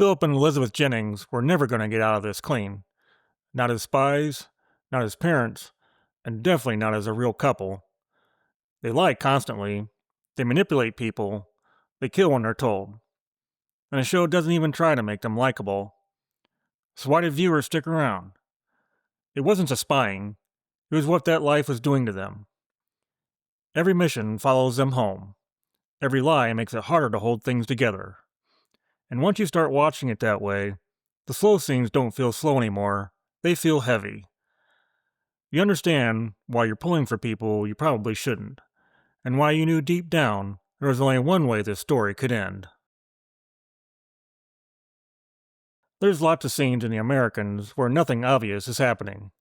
Philip and Elizabeth Jennings were never going to get out of this clean. Not as spies, not as parents, and definitely not as a real couple. They lie constantly, they manipulate people, they kill when they're told. And the show doesn't even try to make them likable. So why did viewers stick around? It wasn't just spying, it was what that life was doing to them. Every mission follows them home. Every lie makes it harder to hold things together. And once you start watching it that way, the slow scenes don't feel slow anymore, they feel heavy. You understand why you're pulling for people you probably shouldn't, and why you knew deep down there was only one way this story could end. There's lots of scenes in The Americans where nothing obvious is happening.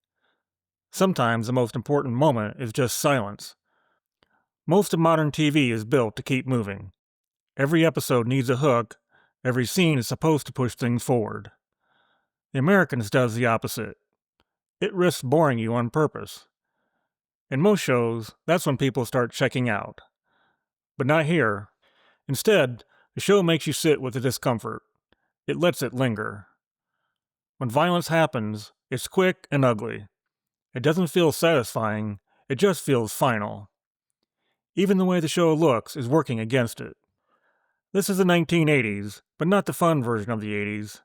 Sometimes the most important moment is just silence. Most of modern TV is built to keep moving. Every episode needs a hook, every scene is supposed to push things forward. The Americans does the opposite. It risks boring you on purpose. In most shows, that's when people start checking out. But not here. Instead, the show makes you sit with the discomfort. It lets it linger. When violence happens, it's quick and ugly. It doesn't feel satisfying, it just feels final. Even the way the show looks is working against it. This is the 1980s, but not the fun version of the 80s.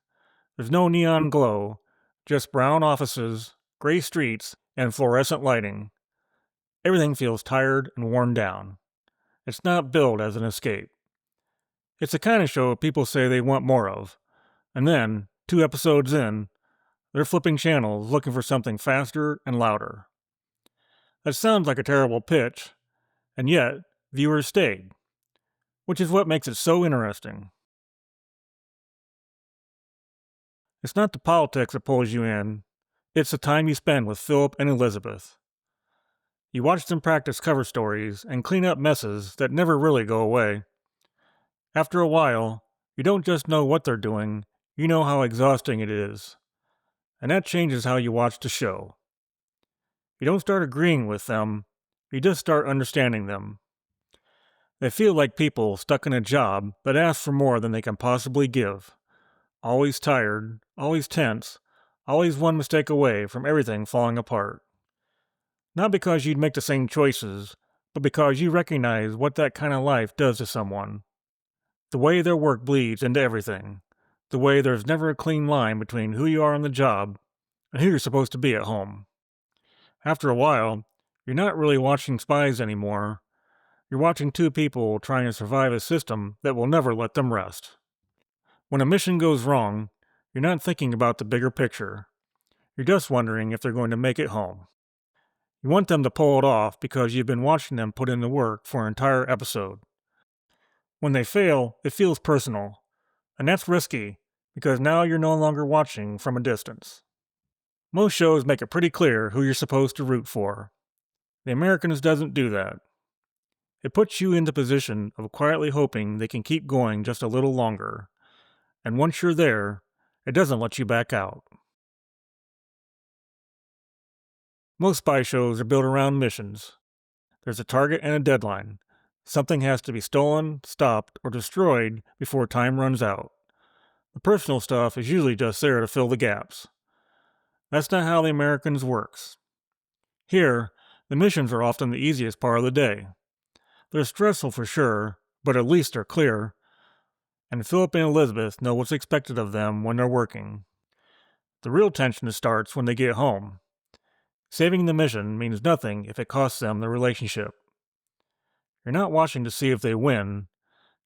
There's no neon glow, just brown offices, gray streets, and fluorescent lighting. Everything feels tired and worn down. It's not billed as an escape. It's the kind of show people say they want more of, and then, 2 episodes in, they're flipping channels looking for something faster and louder. That sounds like a terrible pitch, and yet viewers stayed, which is what makes it so interesting. It's not the politics that pulls you in, it's the time you spend with Philip and Elizabeth. You watch them practice cover stories and clean up messes that never really go away. After a while, you don't just know what they're doing, you know how exhausting it is. And that changes how you watch the show. You don't start agreeing with them, you just start understanding them. They feel like people stuck in a job that asks for more than they can possibly give. Always tired, always tense, always one mistake away from everything falling apart. Not because you'd make the same choices, but because you recognize what that kind of life does to someone. The way their work bleeds into everything. The way there's never a clean line between who you are on the job and who you're supposed to be at home. After a while, you're not really watching spies anymore. You're watching 2 people trying to survive a system that will never let them rest. When a mission goes wrong, you're not thinking about the bigger picture. You're just wondering if they're going to make it home. You want them to pull it off because you've been watching them put in the work for an entire episode. When they fail, it feels personal. And that's risky, because now you're no longer watching from a distance. Most shows make it pretty clear who you're supposed to root for. The Americans doesn't do that. It puts you in the position of quietly hoping they can keep going just a little longer. And once you're there, it doesn't let you back out. Most spy shows are built around missions. There's a target and a deadline. Something has to be stolen, stopped, or destroyed before time runs out. The personal stuff is usually just there to fill the gaps. That's not how the Americans works. Here, the missions are often the easiest part of the day. They're stressful for sure, but at least they're clear. And Philip and Elizabeth know what's expected of them when they're working. The real tension starts when they get home. Saving the mission means nothing if it costs them the relationship. You're not watching to see if they win,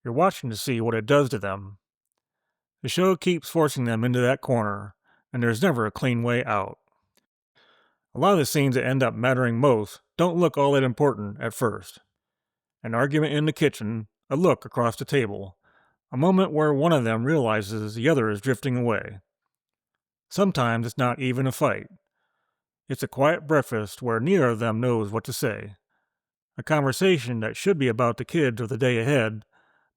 you're watching to see what it does to them. The show keeps forcing them into that corner, and there's never a clean way out. A lot of the scenes that end up mattering most don't look all that important at first. An argument in the kitchen, a look across the table, a moment where one of them realizes the other is drifting away. Sometimes it's not even a fight. It's a quiet breakfast where neither of them knows what to say. A conversation that should be about the kids or the day ahead,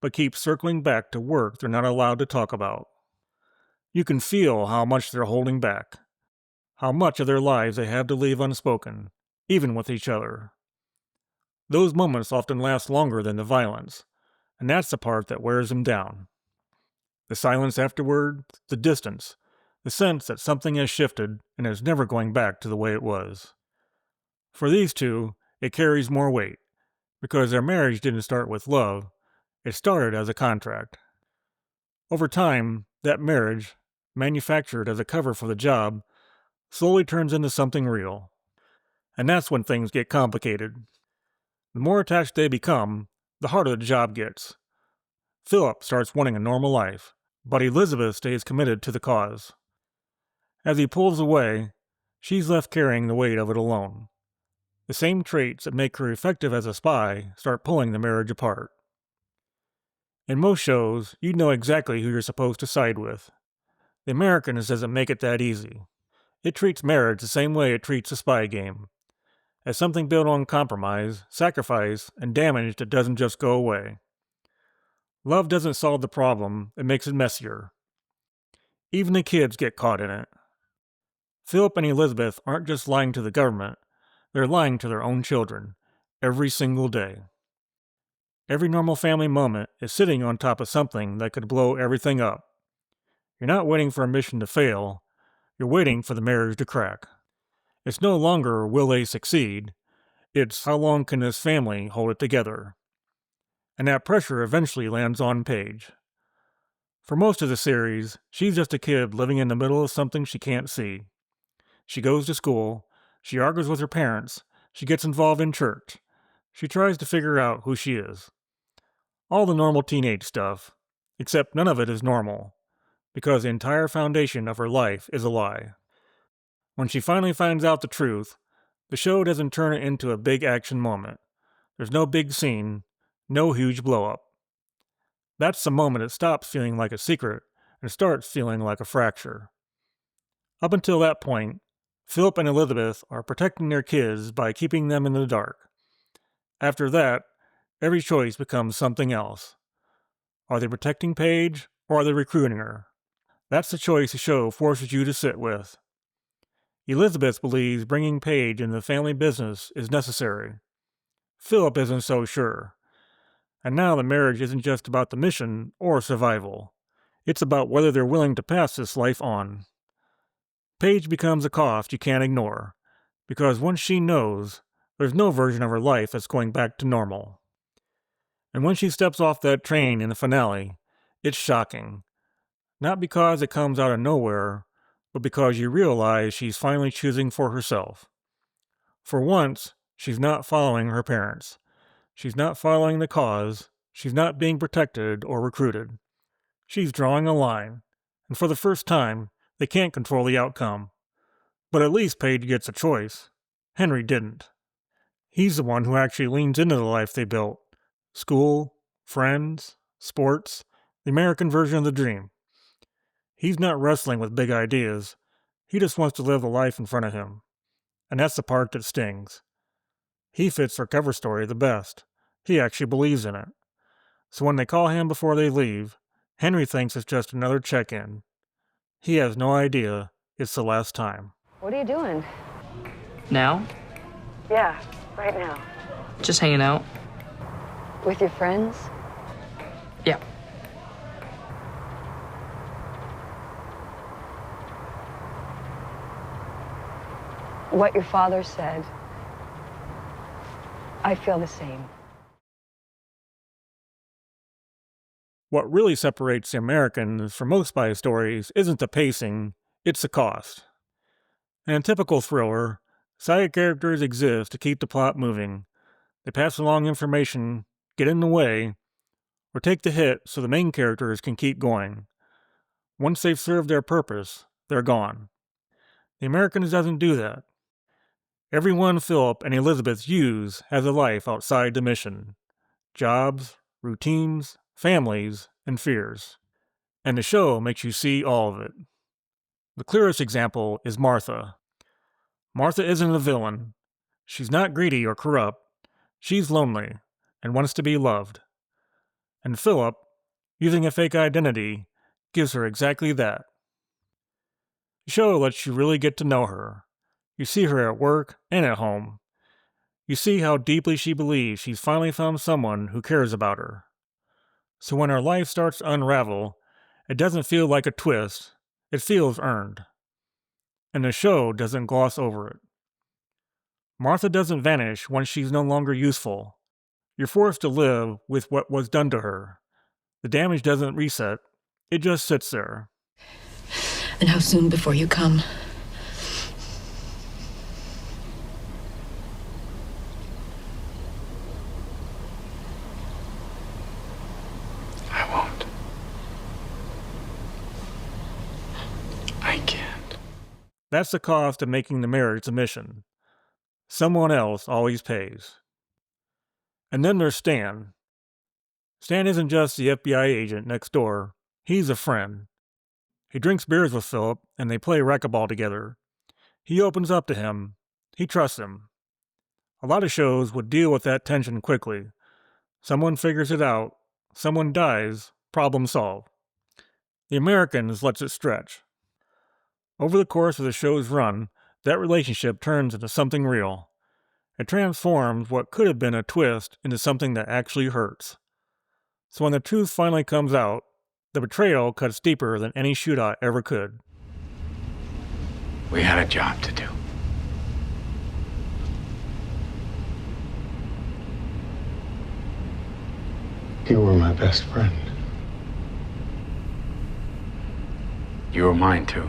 but keeps circling back to work they're not allowed to talk about. You can feel how much they're holding back, how much of their lives they have to leave unspoken, even with each other. Those moments often last longer than the violence, and that's the part that wears them down. The silence afterward, the distance, the sense that something has shifted and is never going back to the way it was. For these two, it carries more weight, because their marriage didn't start with love, it started as a contract. Over time, that marriage, manufactured as a cover for the job, slowly turns into something real. And that's when things get complicated. The more attached they become, the harder the job gets. Philip starts wanting a normal life, but Elizabeth stays committed to the cause. As he pulls away, she's left carrying the weight of it alone. The same traits that make her effective as a spy start pulling the marriage apart. In most shows, you know exactly who you're supposed to side with. The Americans doesn't make it that easy. It treats marriage the same way it treats a spy game, as something built on compromise, sacrifice, and damage that doesn't just go away. Love doesn't solve the problem, it makes it messier. Even the kids get caught in it. Philip and Elizabeth aren't just lying to the government, they're lying to their own children, every single day. Every normal family moment is sitting on top of something that could blow everything up. You're not waiting for a mission to fail, you're waiting for the marriage to crack. It's no longer will they succeed, it's how long can this family hold it together. And that pressure eventually lands on Paige. For most of the series, she's just a kid living in the middle of something she can't see. She goes to school, she argues with her parents, she gets involved in church. She tries to figure out who she is. All the normal teenage stuff, except none of it is normal, because the entire foundation of her life is a lie. When she finally finds out the truth, the show doesn't turn it into a big action moment. There's no big scene, no huge blow-up. That's the moment it stops feeling like a secret and starts feeling like a fracture. Up until that point, Philip and Elizabeth are protecting their kids by keeping them in the dark. After that, every choice becomes something else. Are they protecting Paige, or are they recruiting her? That's the choice the show forces you to sit with. Elizabeth believes bringing Paige into the family business is necessary. Philip isn't so sure. And now the marriage isn't just about the mission or survival. It's about whether they're willing to pass this life on. Paige becomes a cost you can't ignore, because once she knows, there's no version of her life that's going back to normal. And when she steps off that train in the finale, it's shocking. Not because it comes out of nowhere, but because you realize she's finally choosing for herself. For once, she's not following her parents. She's not following the cause. She's not being protected or recruited. She's drawing a line, and for the first time, they can't control the outcome. But at least Paige gets a choice. Henry didn't. He's the one who actually leans into the life they built. School, friends, sports, the American version of the dream. He's not wrestling with big ideas. He just wants to live the life in front of him. And that's the part that stings. He fits their cover story the best. He actually believes in it. So when they call him before they leave, Henry thinks it's just another check-in. He has no idea it's the last time. What are you doing? Now? Yeah, right now. Just hanging out. With your friends? Yeah. What your father said, I feel the same. What really separates the Americans from most spy stories isn't the pacing, it's the cost. In a typical thriller, side characters exist to keep the plot moving. They pass along information, get in the way, or take the hit so the main characters can keep going. Once they've served their purpose, they're gone. The Americans doesn't do that. Everyone Philip and Elizabeth use has a life outside the mission. Jobs, routines, families, and fears. And the show makes you see all of it. The clearest example is Martha. Martha isn't a villain. She's not greedy or corrupt. She's lonely and wants to be loved. And Philip, using a fake identity, gives her exactly that. The show lets you really get to know her. You see her at work and at home. You see how deeply she believes she's finally found someone who cares about her. So when her life starts to unravel, It doesn't feel like a twist, it feels earned. And the show doesn't gloss over it. Martha doesn't vanish once she's no longer useful. You're forced to live with what was done to her. The damage doesn't reset, it just sits there. And how soon before you come? I won't. I can't. That's the cost of making the marriage a mission. Someone else always pays. And then there's Stan. Stan isn't just the FBI agent next door, he's a friend. He drinks beers with Philip, and they play racquetball together. He opens up to him. He trusts him. A lot of shows would deal with that tension quickly. Someone figures it out, someone dies, problem solved. The Americans lets it stretch. Over the course of the show's run, that relationship turns into something real. It transforms what could have been a twist into something that actually hurts. So when the truth finally comes out, the betrayal cuts deeper than any shootout ever could. We had a job to do. You were my best friend. You were mine, too.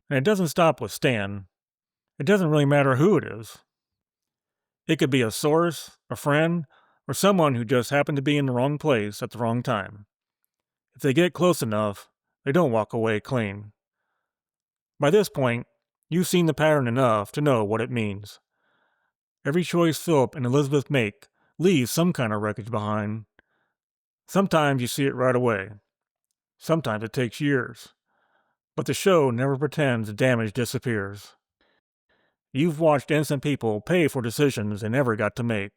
And it doesn't stop with Stan. It doesn't really matter who it is. It could be a source, a friend, or someone who just happened to be in the wrong place at the wrong time. If they get close enough, they don't walk away clean. By this point, you've seen the pattern enough to know what it means. Every choice Philip and Elizabeth make leaves some kind of wreckage behind. Sometimes you see it right away. Sometimes it takes years. But the show never pretends the damage disappears. You've watched innocent people pay for decisions they never got to make.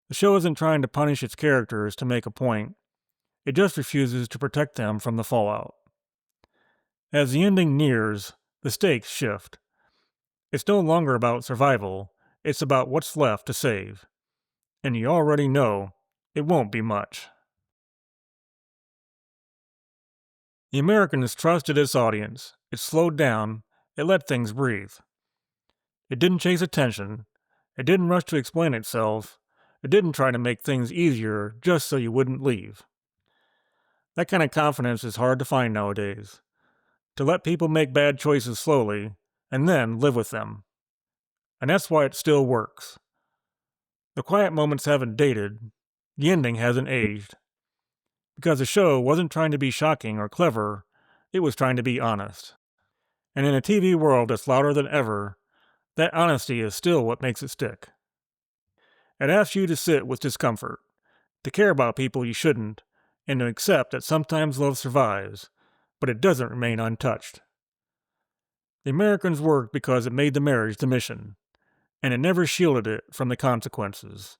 The show isn't trying to punish its characters to make a point. It just refuses to protect them from the fallout. As the ending nears, the stakes shift. It's no longer about survival, it's about what's left to save. And you already know it won't be much. The Americans trusted its audience. It slowed down. It let things breathe. It didn't chase attention. It didn't rush to explain itself. It didn't try to make things easier just so you wouldn't leave. That kind of confidence is hard to find nowadays. To let people make bad choices slowly, and then live with them. And that's why it still works. The quiet moments haven't dated. The ending hasn't aged. Because the show wasn't trying to be shocking or clever, it was trying to be honest. And in a TV world that's louder than ever, that honesty is still what makes it stick. It asks you to sit with discomfort, to care about people you shouldn't, and to accept that sometimes love survives, but it doesn't remain untouched. The Americans worked because it made the marriage the mission, and it never shielded it from the consequences.